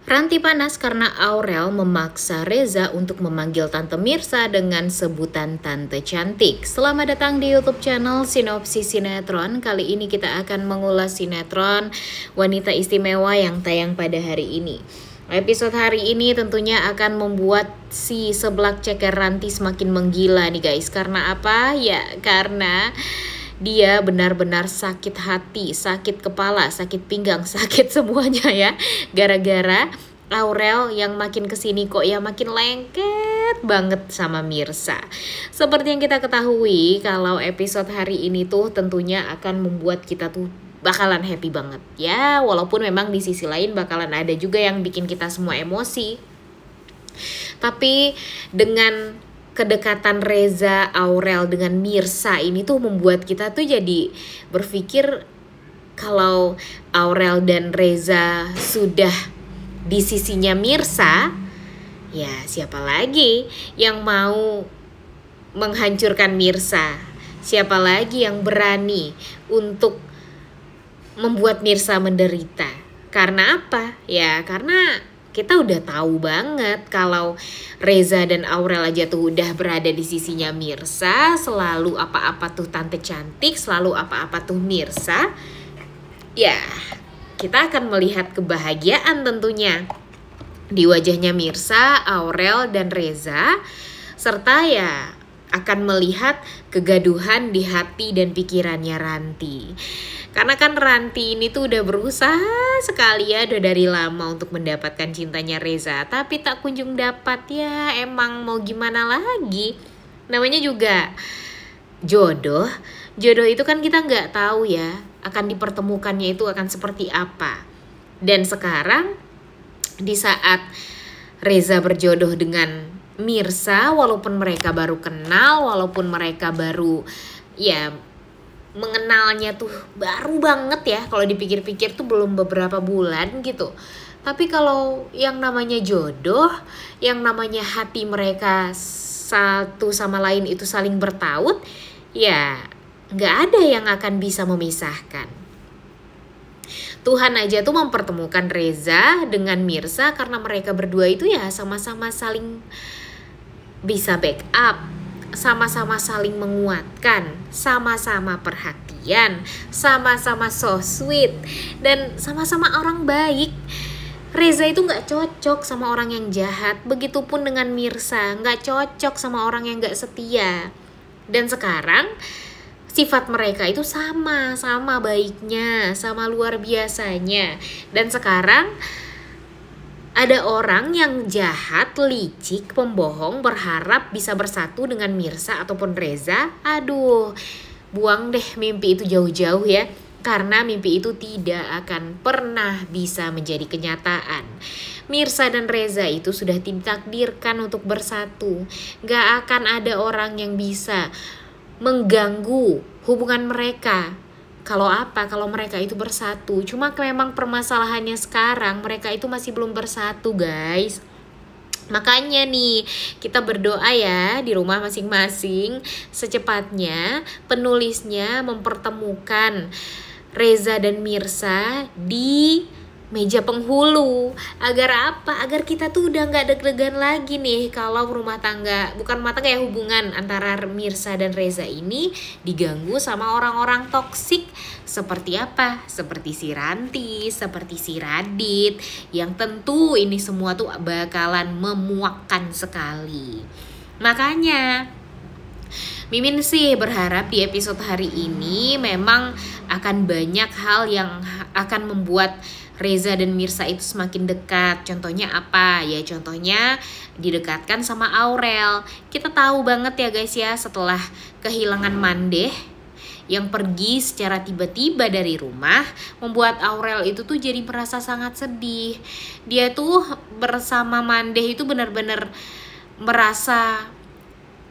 Ranti panas karena Aurel memaksa Reza untuk memanggil Tante Mirsa dengan sebutan Tante Cantik. Selamat datang di YouTube channel Sinopsis Sinetron. Kali ini kita akan mengulas sinetron Wanita Istimewa yang tayang pada hari ini. Episode hari ini tentunya akan membuat si seblak ceker Ranti semakin menggila nih guys. Karena apa? Ya karena dia benar-benar sakit hati, sakit kepala, sakit pinggang, sakit semuanya ya. Gara-gara Aurel yang makin kesini kok ya makin lengket banget sama Mirsa. Seperti yang kita ketahui, kalau episode hari ini tuh tentunya akan membuat kita tuh bakalan happy banget ya. Walaupun memang di sisi lain bakalan ada juga yang bikin kita semua emosi. Tapi dengan kedekatan Reza, Aurel dengan Mirsa ini tuh membuat kita tuh jadi berpikir kalau Aurel dan Reza sudah di sisinya Mirsa, ya siapa lagi yang mau menghancurkan Mirsa? Siapa lagi yang berani untuk membuat Mirsa menderita? Karena apa? Ya karena kita udah tahu banget kalau Reza dan Aurel aja tuh udah berada di sisinya Mirsa. Selalu apa-apa tuh Tante Cantik, selalu apa-apa tuh Mirsa. Ya, kita akan melihat kebahagiaan tentunya di wajahnya Mirsa, Aurel, dan Reza. Serta ya akan melihat kegaduhan di hati dan pikirannya Ranti. Karena kan Ranti ini tuh udah berusaha sekali ya, udah dari lama untuk mendapatkan cintanya Reza. Tapi tak kunjung dapat ya, emang mau gimana lagi. Namanya juga jodoh. Jodoh itu kan kita nggak tahu ya, akan dipertemukannya itu akan seperti apa. Dan sekarang di saat Reza berjodoh dengan Mirsa, walaupun mereka baru kenal, walaupun mereka baru ya mengenalnya tuh baru banget ya, kalau dipikir-pikir tuh belum beberapa bulan gitu. Tapi kalau yang namanya jodoh, yang namanya hati mereka satu sama lain itu saling bertaut, ya nggak ada yang akan bisa memisahkan. Tuhan aja tuh mempertemukan Reza dengan Mirsa karena mereka berdua itu ya sama-sama saling bisa backup, sama-sama saling menguatkan, sama-sama perhatian, sama-sama so sweet, dan sama-sama orang baik. Reza itu gak cocok sama orang yang jahat, begitupun dengan Mirsa, gak cocok sama orang yang gak setia. Dan sekarang sifat mereka itu sama baiknya, sama luar biasanya. Dan sekarang ada orang yang jahat, licik, pembohong, berharap bisa bersatu dengan Mirsa ataupun Reza. Aduh, buang deh mimpi itu jauh-jauh ya. Karena mimpi itu tidak akan pernah bisa menjadi kenyataan. Mirsa dan Reza itu sudah ditakdirkan untuk bersatu. Gak akan ada orang yang bisa mengganggu hubungan mereka. Kalau apa? Kalau mereka itu bersatu. Cuma memang permasalahannya sekarang mereka itu masih belum bersatu guys. Makanya nih kita berdoa ya di rumah masing-masing secepatnya penulisnya mempertemukan Reza dan Mirsa di meja penghulu. Agar apa? Agar kita tuh udah gak deg-degan lagi nih kalau rumah tangga, bukan rumah tangga ya, hubungan antara Mirsa dan Reza ini diganggu sama orang-orang toksik. Seperti apa? Seperti si Ranti, seperti si Radit, yang tentu ini semua tuh bakalan memuakkan sekali. Makanya Mimin sih berharap di episode hari ini memang akan banyak hal yang akan membuat Reza dan Mirsa itu semakin dekat. Contohnya apa? Ya contohnya didekatkan sama Aurel. Kita tahu banget ya guys ya, setelah kehilangan Mandeh yang pergi secara tiba-tiba dari rumah, membuat Aurel itu tuh jadi merasa sangat sedih. Dia tuh bersama Mandeh itu benar-benar merasa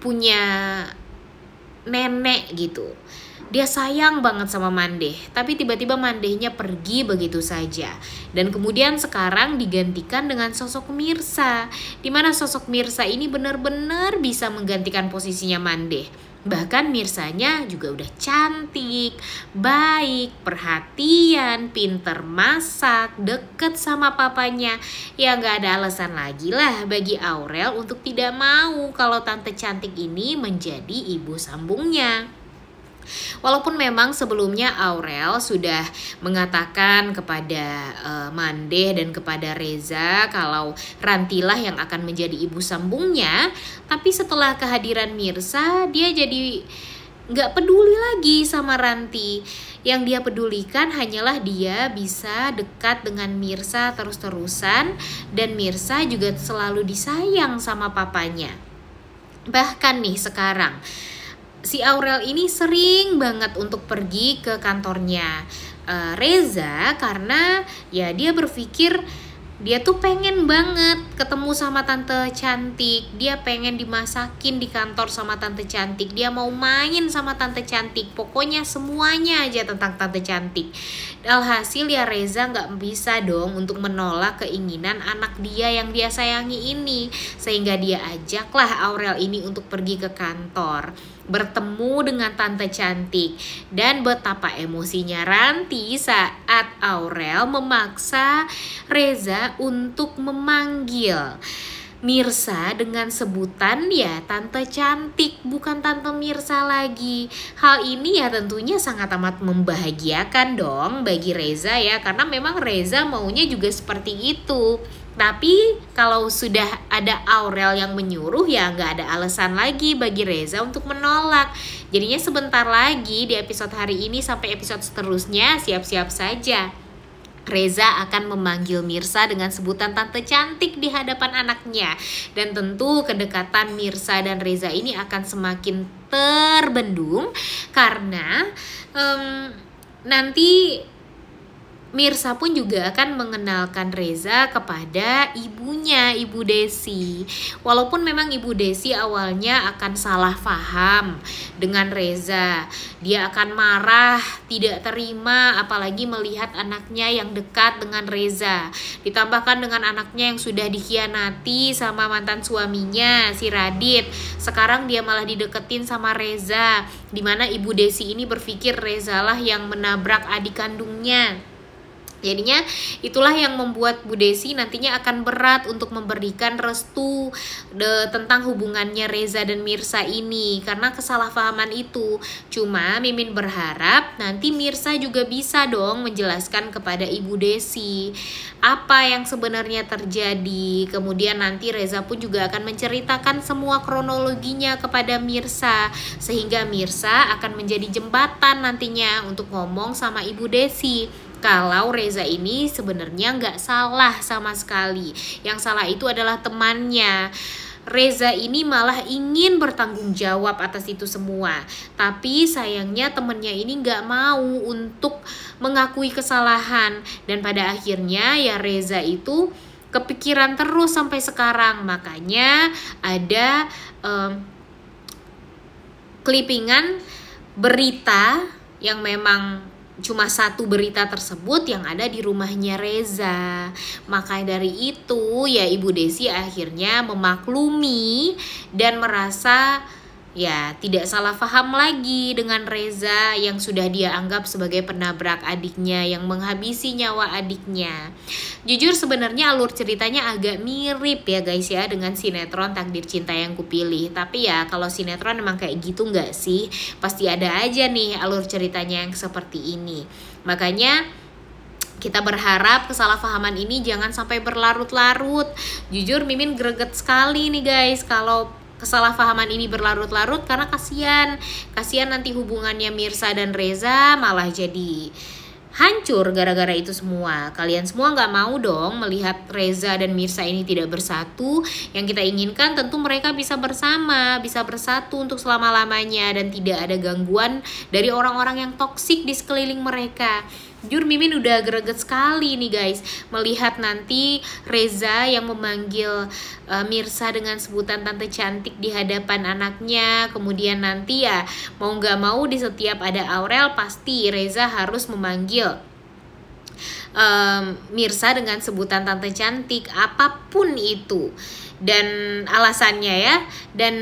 punya nenek gitu. Dia sayang banget sama Mandeh, tapi tiba-tiba Mandehnya pergi begitu saja. Dan kemudian sekarang digantikan dengan sosok Mirsa, dimana sosok Mirsa ini benar-benar bisa menggantikan posisinya Mandeh. Bahkan Mirsanya juga udah cantik, baik, perhatian, pinter masak, deket sama papanya. Ya gak ada alasan lagi lah bagi Aurel untuk tidak mau kalau tante cantik ini menjadi ibu sambungnya. Walaupun memang sebelumnya Aurel sudah mengatakan kepada Mandeh dan kepada Reza kalau Rantilah yang akan menjadi ibu sambungnya, tapi setelah kehadiran Mirsa dia jadi nggak peduli lagi sama Ranti. Yang dia pedulikan hanyalah dia bisa dekat dengan Mirsa terus-terusan, dan Mirsa juga selalu disayang sama papanya. Bahkan nih sekarang si Aurel ini sering banget untuk pergi ke kantornya Reza karena ya dia berpikir dia tuh pengen banget ketemu sama tante cantik. Dia pengen dimasakin di kantor sama tante cantik. Dia mau main sama tante cantik. Pokoknya semuanya aja tentang tante cantik. Alhasil ya Reza gak bisa dong untuk menolak keinginan anak dia yang dia sayangi ini. Sehingga dia ajaklah Aurel ini untuk pergi ke kantor, bertemu dengan tante cantik. Dan betapa emosinya Ranti saat Aurel memaksa Reza untuk memanggil Mirsa dengan sebutan ya tante cantik, bukan tante Mirsa lagi. Hal ini ya tentunya sangat amat membahagiakan dong bagi Reza ya, karena memang Reza maunya juga seperti itu. Tapi kalau sudah ada Aurel yang menyuruh ya nggak ada alasan lagi bagi Reza untuk menolak. Jadinya sebentar lagi di episode hari ini sampai episode seterusnya siap-siap saja Reza akan memanggil Mirsa dengan sebutan tante cantik di hadapan anaknya. Dan tentu kedekatan Mirsa dan Reza ini akan semakin terbendung karena nanti Mirsa pun juga akan mengenalkan Reza kepada ibunya, Ibu Desi. Walaupun memang Ibu Desi awalnya akan salah paham dengan Reza. Dia akan marah, tidak terima, apalagi melihat anaknya yang dekat dengan Reza. Ditambahkan dengan anaknya yang sudah dikhianati sama mantan suaminya, si Radit. Sekarang dia malah dideketin sama Reza, dimana Ibu Desi ini berpikir Reza lah yang menabrak adik kandungnya. Jadinya itulah yang membuat Bu Desi nantinya akan berat untuk memberikan restu tentang hubungannya Reza dan Mirsa ini karena kesalahpahaman itu. Cuma Mimin berharap nanti Mirsa juga bisa dong menjelaskan kepada Ibu Desi apa yang sebenarnya terjadi. Kemudian nanti Reza pun juga akan menceritakan semua kronologinya kepada Mirsa, sehingga Mirsa akan menjadi jembatan nantinya untuk ngomong sama Ibu Desi kalau Reza ini sebenarnya nggak salah sama sekali. Yang salah itu adalah temannya. Reza ini malah ingin bertanggung jawab atas itu semua. Tapi sayangnya temennya ini nggak mau untuk mengakui kesalahan. Dan pada akhirnya ya Reza itu kepikiran terus sampai sekarang. Makanya ada klipingan berita yang memang cuma satu berita tersebut yang ada di rumahnya Reza. Makanya dari itu ya Ibu Desi akhirnya memaklumi dan merasa ya tidak salah paham lagi dengan Reza yang sudah dia anggap sebagai penabrak adiknya yang menghabisi nyawa adiknya. Jujur sebenarnya alur ceritanya agak mirip ya guys ya dengan sinetron Takdir Cinta Yang Kupilih. Tapi ya kalau sinetron emang kayak gitu nggak sih? Pasti ada aja nih alur ceritanya yang seperti ini. Makanya kita berharap kesalahpahaman ini jangan sampai berlarut-larut. Jujur Mimin greget sekali nih guys kalau kesalahpahaman ini berlarut-larut karena kasihan nanti hubungannya Mirsa dan Reza malah jadi hancur gara-gara itu semua. Kalian semua nggak mau dong melihat Reza dan Mirsa ini tidak bersatu. Yang kita inginkan tentu mereka bisa bersama, bisa bersatu untuk selama-lamanya dan tidak ada gangguan dari orang-orang yang toksik di sekeliling mereka. Jujur Mimin udah greget sekali nih guys melihat nanti Reza yang memanggil Mirsa dengan sebutan tante cantik di hadapan anaknya. Kemudian nanti ya mau gak mau di setiap ada Aurel pasti Reza harus memanggil Mirsa dengan sebutan tante cantik apapun itu dan alasannya ya. Dan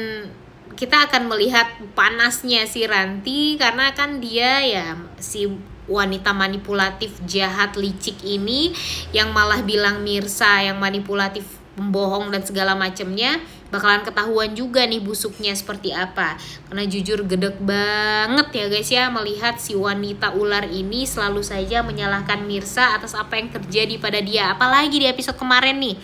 kita akan melihat panasnya si Ranti, karena kan dia ya si wanita manipulatif jahat licik ini yang malah bilang Mirsa yang manipulatif, pembohong dan segala macamnya, bakalan ketahuan juga nih busuknya seperti apa. Karena jujur gedek banget ya guys ya melihat si wanita ular ini selalu saja menyalahkan Mirsa atas apa yang terjadi pada dia. Apalagi di episode kemarin nih,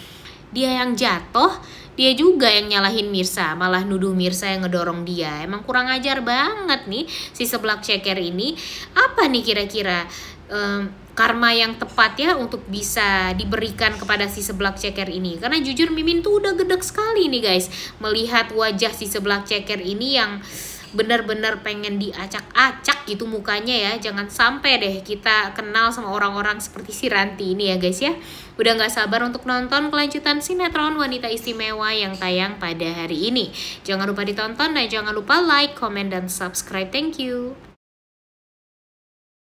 dia yang jatuh, dia juga yang nyalahin Mirsa, malah nuduh Mirsa yang ngedorong dia. Emang kurang ajar banget nih si seblak ceker ini. Apa nih kira-kira karma yang tepat ya untuk bisa diberikan kepada si seblak ceker ini? Karena jujur Mimin tuh udah gedek sekali nih guys melihat wajah si seblak ceker ini yang benar-benar pengen diacak-acak gitu mukanya ya. Jangan sampai deh kita kenal sama orang-orang seperti si Ranti ini ya guys ya. Udah gak sabar untuk nonton kelanjutan sinetron Wanita Istimewa yang tayang pada hari ini. Jangan lupa ditonton dan jangan lupa like, comment, dan subscribe. Thank you.